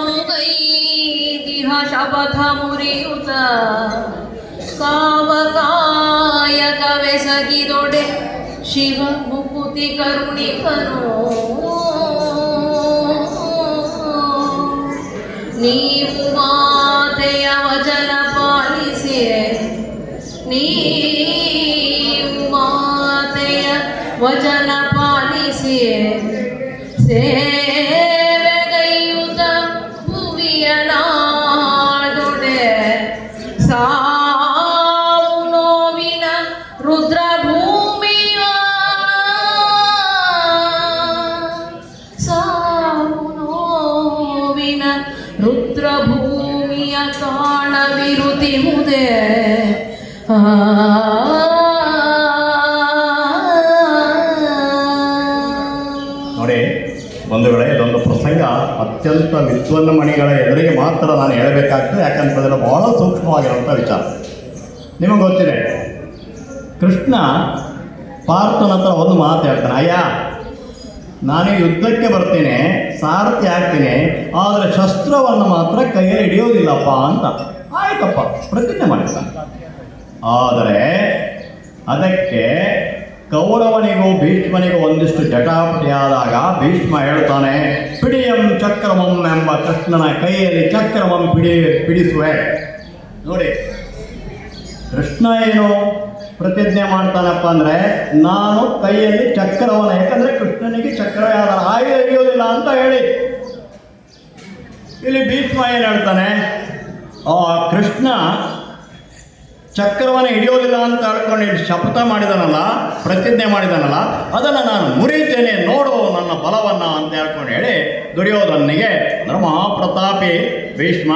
ಮುಗೈದಿಹ ಶಪಥ ಮುರಿಯುತ ಕಾಮಕಾಯಕವೆಸಗಿದೊಡೆ ಶಿವ ಮುಕುತಿ ಕರುಣಿಕನು ನೀವು ಮಾತೆಯ ವಚನ ಪಾಲಿಸಿರೆ ನೀವು ಮಾತೆಯ ವಚನ ಪಾಲಿಸಿರೆ ಸೇವೆಗೈಯುತ ಭುವಿಯ ನಾಡೊಡೆ ಸಾವು ನೋವಿನ ರುದ್ರಭೂಮಿಯ ಸಾವು ನೋವಿನ ರುದ್ರಭೂಮಿಯ ಕಾಣವಿರುತಿ ಮುದೆ ನೋಡಿ ಬಂಧುಗಳೇ, ಇದೊಂದು ಪ್ರಸಂಗ ಅತ್ಯಂತ ವಿದ್ವನ್ನ ಮಣಿಗಳ ಎದುರಿಗೆ ಮಾತ್ರ ನಾನು ಹೇಳಬೇಕಾಗ್ತದೆ. ಯಾಕಂತಂದರೆ ಬಹಳ ಸೂಕ್ಷ್ಮವಾಗಿರುವಂಥ ವಿಚಾರ. ನಿಮಗೆ ಗೊತ್ತಿದೆ, ಕೃಷ್ಣ ಪಾರ್ಥನ ಹತ್ರ ಒಂದು ಮಾತು ಹೇಳ್ತಾನೆ, ಅಯ್ಯ ನಾನು ಯುದ್ಧಕ್ಕೆ ಬರ್ತೀನಿ, ಸಾರಥಿ ಆಗ್ತೀನಿ, ಆದರೆ ಶಸ್ತ್ರವನ್ನು ಮಾತ್ರ ಕೈಯಲ್ಲಿ ಹಿಡಿಯೋದಿಲ್ಲಪ್ಪ ಅಂತ. ಆಯ್ತಪ್ಪ, ಪ್ರತಿಜ್ಞೆ ಮಾಡ್ತಾನೆ. ಆದರೆ ಅದಕ್ಕೆ ಕೌರವನಿಗೂ ಭೀಷ್ಮನಿಗೂ ಒಂದಿಷ್ಟು ಜಟಾಪಟಿಯಾದಾಗ ಭೀಷ್ಮ ಹೇಳ್ತಾನೆ, ಪಿಡಿಯಂ ಚಕ್ರಮಂ ಎಂಬ ಕೃಷ್ಣನ ಕೈಯಲ್ಲಿ ಚಕ್ರಮಂ ಬಿಡಿಸುವೆ. ನೋಡಿ, ಕೃಷ್ಣ ಏನು ಪ್ರತಿಜ್ಞೆ ಮಾಡ್ತಾನಪ್ಪ ಅಂದರೆ, ನಾನು ಕೈಯಲ್ಲಿ ಚಕ್ರವನ್ನು, ಯಾಕಂದರೆ ಕೃಷ್ಣನಿಗೆ ಚಕ್ರ ಯಾರ ಆಯುಧ ಹಿಡಿಯೋದಿಲ್ಲ ಅಂತ ಹೇಳಿ. ಇಲ್ಲಿ ಭೀಷ್ಮ ಏನು ಹೇಳ್ತಾನೆ, ಕೃಷ್ಣ ಚಕ್ರವನ್ನು ಹಿಡಿಯೋದಿಲ್ಲ ಅಂತ ಹೇಳ್ಕೊಂಡು ಶಪಥ ಮಾಡಿದನಲ್ಲ, ಪ್ರತಿಜ್ಞೆ ಮಾಡಿದನಲ್ಲ, ಅದನ್ನು ನಾನು ಮುರಿತೇನೆ, ನೋಡು ನನ್ನ ಬಲವನ್ನು ಅಂತ ಹೇಳ್ಕೊಂಡು ಹೇಳಿ ದುರ್ಯೋಧನಿಗೆ, ಅಂದರೆ ಮಹಾಪ್ರತಾಪಿ ಭೀಷ್ಮ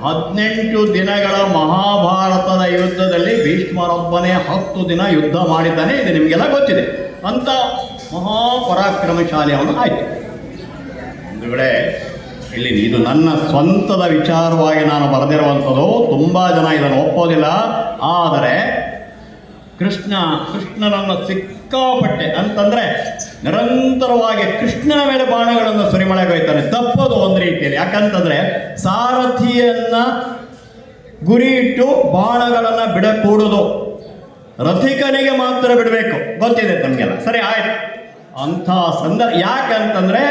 18 ದಿನಗಳ ಮಹಾಭಾರತದ ಯುದ್ಧದಲ್ಲಿ ಭೀಷ್ಮರೊಬ್ಬನೇ 10 ದಿನ ಯುದ್ಧ ಮಾಡಿದ್ದಾನೆ. ಇದು ನಿಮಗೆಲ್ಲ ಗೊತ್ತಿದೆ. ಅಂಥ ಮಹಾಪರಾಕ್ರಮಶಾಲಿ ಅವನು ಆಯಿತು. ಒಂದು ವೇಳೆ ಇಲ್ಲಿ ಇದು ನನ್ನ ಸ್ವಂತದ ವಿಚಾರವಾಗಿ ನಾನು ಬರೆದಿರುವಂಥದ್ದು. ತುಂಬ ಜನ ಇದನ್ನು ಒಪ್ಪೋದಿಲ್ಲ. ಆದರೆ ಕೃಷ್ಣನನ್ನು ಸಿಕ್ಕಾಪಟ್ಟೆ ಅಂತಂದರೆ ನಿರಂತರವಾಗಿ ಕೃಷ್ಣನ ಮೇಲೆ ಬಾಣಗಳನ್ನು ಸುರಿಮಳೆಗೊಯ್ತಾನೆ. ತಪ್ಪೋದು ಒಂದು ರೀತಿಯಲ್ಲಿ. ಯಾಕಂತಂದರೆ ಸಾರಥಿಯನ್ನು ಗುರಿ ಇಟ್ಟು ಬಾಣಗಳನ್ನು ಬಿಡಕೂಡುದು, ರಥಿಕನಿಗೆ ಮಾತ್ರ ಬಿಡಬೇಕು. ಗೊತ್ತಿದೆ ತಮಗೆಲ್ಲ, ಸರಿ ಆಯ್ತು. ಅಂಥ ಸಂದರ್ಭ ಯಾಕಂತಂದರೆ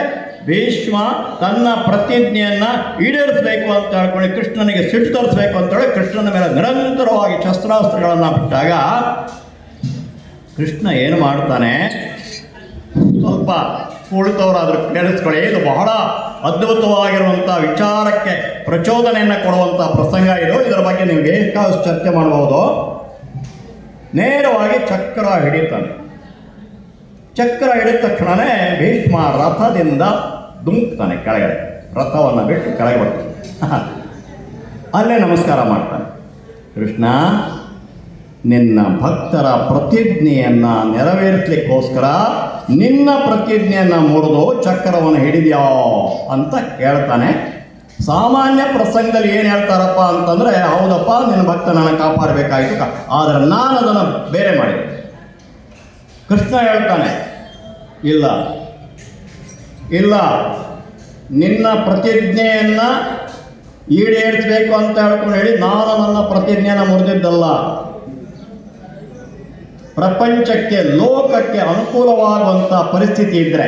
ಭೀಷ್ಮ ತನ್ನ ಪ್ರತಿಜ್ಞೆಯನ್ನು ಈಡೇರಿಸಬೇಕು ಅಂತ ಹೇಳ್ಕೊಳ್ಳಿ, ಕೃಷ್ಣನಿಗೆ ಸಿಟ್ಟು ತರಿಸಬೇಕು ಅಂತೇಳಿ ಕೃಷ್ಣನ ಮೇಲೆ ನಿರಂತರವಾಗಿ ಶಸ್ತ್ರಾಸ್ತ್ರಗಳನ್ನು ಬಿಟ್ಟಾಗ ಕೃಷ್ಣ ಏನು ಮಾಡ್ತಾನೆ, ಸ್ವಲ್ಪ ಕುಳಿತವರಾದರೂ ಕೇಳಿಸ್ಕೊಳ್ಳಿ. ಇದು ಬಹಳ ಅದ್ಭುತವಾಗಿರುವಂಥ ವಿಚಾರಕ್ಕೆ ಪ್ರಚೋದನೆಯನ್ನು ಕೊಡುವಂಥ ಪ್ರಸಂಗ ಇದು. ಇದರ ಬಗ್ಗೆ ನೀವು ಬೇಕಾದಷ್ಟು ಚರ್ಚೆ ಮಾಡಬಹುದು. ನೇರವಾಗಿ ಚಕ್ರ ಹಿಡಿತಾನೆ. ಚಕ್ರ ಹಿಡಿದ ತಕ್ಷಣವೇ ಭೀಷ್ಮ ರಥದಿಂದ ದುಂಕ್ತಾನೆ ಕೆಳಗಡೆ, ರಥವನ್ನು ಬಿಟ್ಟು ಕೆಳಗೆ ಬರ್ತಾನೆ. ಅಲ್ಲೇ ನಮಸ್ಕಾರ ಮಾಡ್ತಾನೆ. ಕೃಷ್ಣ, ನಿನ್ನ ಭಕ್ತರ ಪ್ರತಿಜ್ಞೆಯನ್ನು ನೆರವೇರಿಸಲಿಕ್ಕೋಸ್ಕರ ನಿನ್ನ ಪ್ರತಿಜ್ಞೆಯನ್ನು ಮುರಿದು ಚಕ್ರವನ್ನು ಹಿಡಿದ್ಯಾ ಅಂತ ಕೇಳ್ತಾನೆ. ಸಾಮಾನ್ಯ ಪ್ರಸಂಗದಲ್ಲಿ ಏನು ಹೇಳ್ತಾರಪ್ಪ ಅಂತಂದರೆ, ಹೌದಪ್ಪ ನಿನ್ನ ಭಕ್ತನನ್ನು ಕಾಪಾಡಬೇಕಾಯಿತು, ಆದರೆ ನಾನು ಅದನ್ನು ಬೇರೆ ಮಾಡಿದೆ. ಕೃಷ್ಣ ಹೇಳ್ತಾನೆ, ಇಲ್ಲ ಇಲ್ಲ, ನಿನ್ನ ಪ್ರತಿಜ್ಞೆಯನ್ನು ಈಡೇರಿಸಬೇಕು ಅಂತ ಹೇಳ್ಕೊಂಡು ಹೇಳಿ ನಾನು ನನ್ನ ಪ್ರತಿಜ್ಞೆಯನ್ನು ಮುರಿದಿದ್ದಲ್ಲ. ಪ್ರಪಂಚಕ್ಕೆ, ಲೋಕಕ್ಕೆ ಅನುಕೂಲವಾಗುವಂಥ ಪರಿಸ್ಥಿತಿ ಇದ್ದರೆ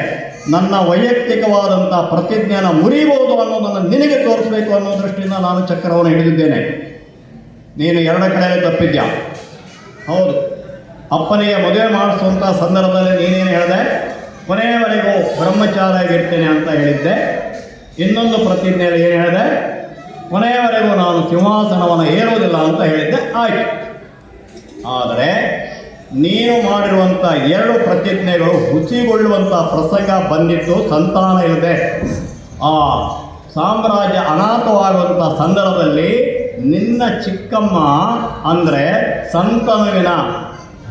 ನನ್ನ ವೈಯಕ್ತಿಕವಾದಂಥ ಪ್ರತಿಜ್ಞೆಯನ್ನು ಮುರಿಬಹುದು ಅನ್ನೋದನ್ನು ನಿನಗೆ ತೋರಿಸಬೇಕು ಅನ್ನೋ ದೃಷ್ಟಿಯಿಂದ ನಾನು ಚಕ್ರವನ್ನು ಹಿಡಿದಿದ್ದೇನೆ. ನೀನು 2 ಕಡೆಯಲ್ಲಿ ತಪ್ಪಿದ್ಯಾ. ಹೌದು, ಅಪ್ಪನಿಗೆ ಮದುವೆ ಮಾಡಿಸುವಂಥ ಸಂದರ್ಭದಲ್ಲಿ ನೀನೇನು ಹೇಳಿದೆ, ಕೊನೆಯವರೆಗೂ ಬ್ರಹ್ಮಚಾರಿಯಾಗಿರ್ತೇನೆ ಅಂತ ಹೇಳಿದ್ದೆ. ಇನ್ನೊಂದು ಪ್ರತಿಜ್ಞೆಯಲ್ಲಿ ಏನು ಹೇಳಿದೆ, ಕೊನೆಯವರೆಗೂ ನಾನು ಸಿಂಹಾಸನವನ್ನು ಏರುವುದಿಲ್ಲ ಅಂತ ಹೇಳಿದ್ದೆ. ಆಯಿತು. ಆದರೆ ನೀನು ಮಾಡಿರುವಂಥ 2 ಪ್ರತಿಜ್ಞೆಗಳು ಹುಸಿಗೊಳ್ಳುವಂಥ ಪ್ರಸಂಗ ಬಂದಿತ್ತು. ಸಂತಾನ ಇಲ್ಲದೆ ಆ ಸಾಮ್ರಾಜ್ಯ ಅನಾಥವಾಗುವಂಥ ಸಂದರ್ಭದಲ್ಲಿ ನಿನ್ನ ಚಿಕ್ಕಮ್ಮ ಅಂದರೆ ಸಂತನುವಿನ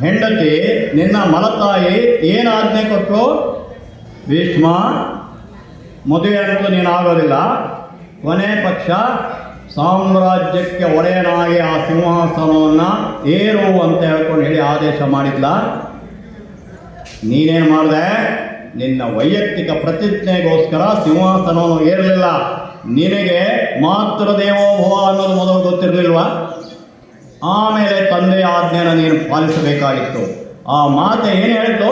ಹೆಂಡತಿ, ನಿನ್ನ ಮಲತಾಯಿ ಏನು ಆಜ್ಞೆ ಕೊಟ್ಟರು, ಭೀಷ್ಮ ಮದುವೆ ಅಂತೂ ನೀನಾಗೋದಿಲ್ಲ, ಕೊನೆ ಪಕ್ಷ ಸಾಮ್ರಾಜ್ಯಕ್ಕೆ ಒಡೆಯನಾಗಿ ಆ ಸಿಂಹಾಸನವನ್ನು ಏರು ಅಂತ ಹೇಳ್ಕೊಂಡು ಹೇಳಿ ಆದೇಶ ಮಾಡಿದ್ಲ. ನೀನೇನು ಮಾಡಿದೆ, ನಿನ್ನ ವೈಯಕ್ತಿಕ ಪ್ರತಿಜ್ಞೆಗೋಸ್ಕರ ಸಿಂಹಾಸನವನ್ನು ಏರಲಿಲ್ಲ, ನಿನಗೆ ಮಾತೃದೇವೋಭವ ಅನ್ನೋದು ಮೊದಲು ಗೊತ್ತಿರಲಿಲ್ವಾ? ಆಮೇಲೆ ತಂದೆಯ ಆಜ್ಞೆಯನ್ನು ನೀನು ಪಾಲಿಸಬೇಕಾಗಿತ್ತು. ಆ ಮಾತೆ ಏನು ಹೇಳಿತು?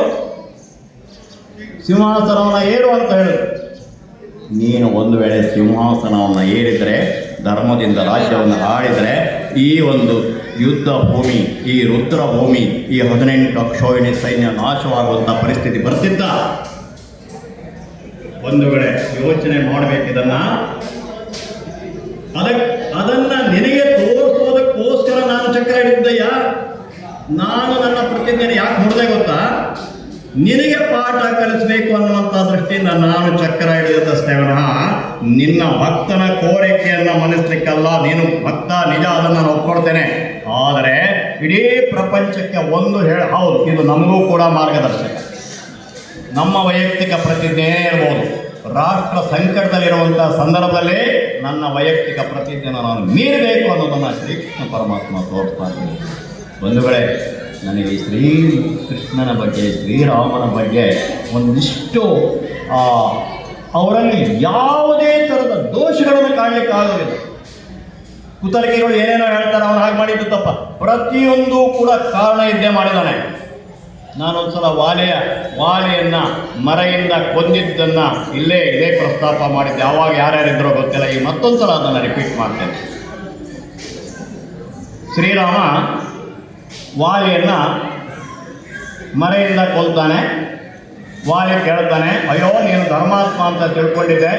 ಸಿಂಹಾಸನವನ್ನು ಏರು ಅಂತ ಹೇಳಿದ್ರು. ನೀನು ಒಂದು ವೇಳೆ ಸಿಂಹಾಸನವನ್ನು ಏರಿದರೆ, ಧರ್ಮದಿಂದ ರಾಜ್ಯವನ್ನು ಆಳಿದರೆ, ಈ ಒಂದು ಯುದ್ಧ ಭೂಮಿ, ಈ ರುದ್ರ ಭೂಮಿ, ಈ 18 ಅಕ್ಷೋಹಿಣಿ ಸೈನ್ಯ ನಾಶವಾಗುವಂಥ ಪರಿಸ್ಥಿತಿ ಬರ್ತಿದ್ದ. ಒಂದು ವೇಳೆ ಯೋಚನೆ ಮಾಡಬೇಕಿದನ್ನು. ಅದನ್ನು ನಿನಗೆ ತೋರಿಸೋದಕ್ಕೋಸ್ಕರ ನಾನು ಚಕ್ರ ಹಿಡಿದ್ದಯ್ಯ. ನಾನು ನನ್ನ ಪ್ರತಿಜ್ಞೆಯನ್ನು ಯಾಕೆ ಹೊಡೆದೆ ಗೊತ್ತಾ? ನಿನಗೆ ಪಾಠ ಕಲಿಸಬೇಕು ಅನ್ನುವಂಥ ದೃಷ್ಟಿಯಿಂದ ನಾನು ಚಕ್ರ ಹಿಡಿದಷ್ಟೇ ವಿನಃ ನಿನ್ನ ಭಕ್ತನ ಕೋರಿಕೆಯನ್ನು ಮನಸ್ಲಿಕ್ಕಲ್ಲ. ನೀನು ಭಕ್ತ ನಿಜ, ಅದನ್ನು ನಾನು ಒಪ್ಕೊಳ್ತೇನೆ. ಆದರೆ ಇಡೀ ಪ್ರಪಂಚಕ್ಕೆ ಒಂದು ಹೌದು, ಇದು ನಮಗೂ ಕೂಡ ಮಾರ್ಗದರ್ಶಕ. ನಮ್ಮ ವೈಯಕ್ತಿಕ ಪ್ರತಿಜ್ಞೆ ಇರ್ಬೋದು. ರಾಷ್ಟ್ರ ಸಂಕಟದಲ್ಲಿರುವಂಥ ಸಂದರ್ಭದಲ್ಲಿ ನನ್ನ ವೈಯಕ್ತಿಕ ಪ್ರತಿಜ್ಞೆಯನ್ನು ನಾನು ಮೀರಬೇಕು ಅನ್ನೋದನ್ನು ಶ್ರೀಕೃಷ್ಣ ಪರಮಾತ್ಮ ತೋರಿಸ್ತಾ ಇದ್ದೀನಿ. ಬಂಧುಗಳೇ, ನನಗೆ ಶ್ರೀಕೃಷ್ಣನ ಬಗ್ಗೆ, ಶ್ರೀರಾಮನ ಬಗ್ಗೆ ಒಂದಿಷ್ಟು ಅವರಲ್ಲಿ ಯಾವುದೇ ಥರದ ದೋಷಗಳನ್ನು ಕಾಣಲಿಕ್ಕೆ ಆಗೋದಿಲ್ಲ. ಕುತರ್ಕಿಗಳು ಏನೇನೋ ಹೇಳ್ತಾರೆ, ಅವನು ಹಾಗೆ ಮಾಡಿದ್ದು ತಪ್ಪ. ಪ್ರತಿಯೊಂದು ಕೂಡ ಕಾರಣ ಇದ್ದೇ ಮಾಡಿದ್ದಾನೆ. ನಾನೊಂದ್ಸಲ ವಾಲಿಯನ್ನು ಮರೆಯಿಂದ ಕೊಂದಿದ್ದನ್ನು ಇದೇ ಪ್ರಸ್ತಾಪ ಮಾಡಿದ್ದೆ. ಆವಾಗ ಯಾರ್ಯಾರಿದ್ರೋ ಗೊತ್ತಿಲ್ಲ. ಈಗ ಮತ್ತೊಂದು ಸಲ ಅದನ್ನು ರಿಪೀಟ್ ಮಾಡ್ತೇನೆ. ಶ್ರೀರಾಮ ವಾಲಿಯನ್ನು ಮರೆಯಿಂದ ಕೊಲ್ತಾನೆ. ವಾಲಿ ಕೇಳ್ತಾನೆ, ಅಯ್ಯೋ ನೀನು ಧರ್ಮಾತ್ಮ ಅಂತ ತಿಳ್ಕೊಂಡಿದ್ದೆ,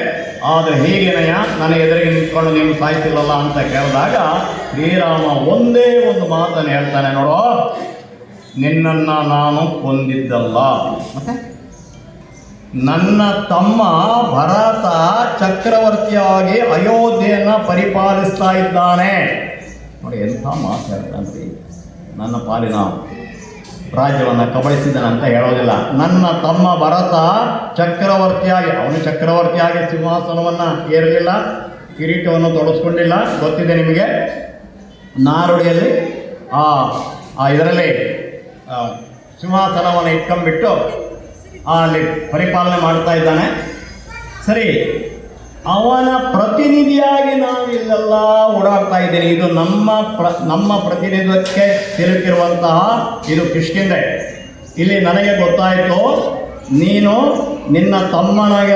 ಆದರೆ ಹೀಗೇನಯ್ಯ ನನ್ನ ಎದುರಿಗೆ ನಿಂತ್ಕೊಂಡು ನೀನು ಸಾಯ್ತಿಲ್ಲಲ್ಲ ಅಂತ ಕೇಳಿದಾಗ ಶ್ರೀರಾಮ ಒಂದೇ ಒಂದು ಮಾತನ್ನು ಹೇಳ್ತಾನೆ, ನೋಡೋ, ನಿನ್ನನ್ನು ನಾನು ಕೊಂದಿದ್ದಲ್ಲ, ಮತ್ತೆ ನನ್ನ ತಮ್ಮ ಭರತ ಚಕ್ರವರ್ತಿಯಾಗಿ ಅಯೋಧ್ಯೆಯನ್ನು ಪರಿಪಾಲಿಸ್ತಾ ಇದ್ದಾನೆ. ನೋಡಿ ಎಂಥ ಮಾತು ಹೇಳ್ತಾನೆ. ನನ್ನ ಪಾಲಿನ ರಾಜ್ಯವನ್ನು ಕಬಳಿಸಿದನಂತ ಹೇಳೋದಿಲ್ಲ. ನನ್ನ ತಮ್ಮ ಭರತ ಚಕ್ರವರ್ತಿಯಾಗಿ, ಅವನು ಚಕ್ರವರ್ತಿಯಾಗಿ ಸಿಂಹಾಸನವನ್ನು ಏರಲಿಲ್ಲ, ಕಿರೀಟವನ್ನು ತೊಡಸ್ಕೊಂಡಿಲ್ಲ. ಗೊತ್ತಿದೆ ನಿಮಗೆ. ನಾರುಡಿಯಲ್ಲಿ ಇದರಲ್ಲಿ ಸಿಂಹಾಸನವನ್ನು ಇಟ್ಕೊಂಡ್ಬಿಟ್ಟು ಅಲ್ಲಿ ಪರಿಪಾಲನೆ ಮಾಡ್ತಾ ಇದ್ದಾನೆ. ಸರಿ, ಅವನ ಪ್ರತಿನಿಧಿಯಾಗಿ ನಾನು ಇಲ್ಲೆಲ್ಲ ಓಡಾಡ್ತಾ ಇದ್ದೀನಿ. ಇದು ನಮ್ಮ ಪ್ರತಿನಿಧಿತ್ವಕ್ಕೆ ತಿರುಗಿರುವಂತಹ ಇದು ಕಿಷ್ಕಿಂದೆ. ಇಲ್ಲಿ ನನಗೆ ಗೊತ್ತಾಯಿತು, ನೀನು ನಿನ್ನ ತಮ್ಮನಿಗೆ